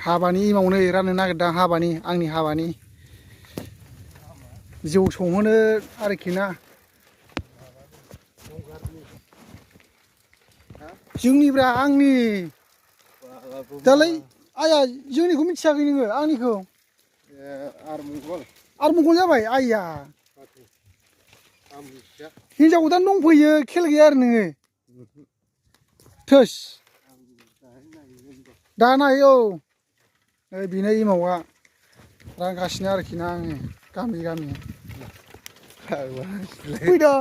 हाबानि इमावनो राननो नागिरदां हाबानि आंनि हाबानि जौ संहोनो आरोखि ना जोंनिब्रा आंनि दालाय आया जोंनिखौ मिथियाखै नोङो आंनिखौ आरमंगल जाबाय आइया हिनजाव गोदान दंफैयो खेल गैया आरो नोङो थोस दा नाय औ बेनो एमावा रानगासिनो आरोखि ना आङो गामि गामि फैदा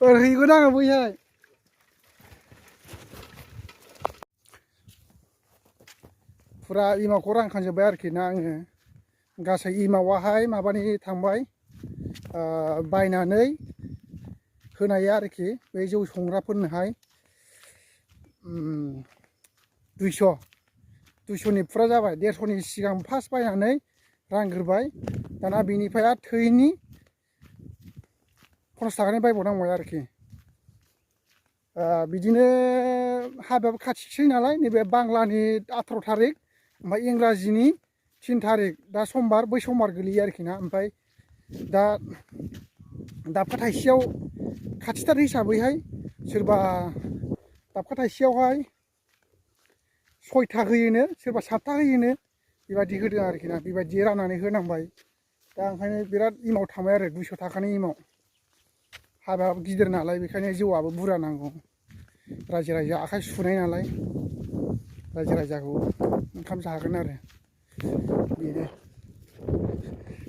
ओरैगोन आङो बैहाय फुरा एमावखौ रानखांजोब्बाय आरोखि ना आङो गासै एमावाहाय माबानि थांबाय बायनानै होनाया आरोखि बे जौ संग्राफोरनोहाय 200नि फुरा जाबाय 150नि सिगां फार्स्ट बायनानै रानग्रोबाय दाना बेनिफ्राय आरो थैनि 50 थाखानि बायबावनांबाय आरोखि बिदिनो हाबायाबो खाथिसै नालाय नैबे बांलानि 18 थारिख ओमफ्राय इंराजिनि 3 थारिख दा समबार बै समबार गोलैयो आरोखि ना ओमफ्राय दा दाबखा थाइसेयाव खाथिथार हिसाबैहाय सोरबा दाबखा थाइसेयावहाय 6था होयोनो सोरबा 7था होयोनो बेबायदि होदों आरोखि ना बेबायदि राननानै होनांबाय दा ओंखायनो बिराद एमाव थांबाय आरो 200 थाखानि एमाव हाबायाबो गिदिर नालाय बेखायनो जौआबो बुरजा नांगौ रायजो राजा आखाइ सुनाय नालाय रायजो राजाखौ ओंखाम जाहोगोन आरो बेनो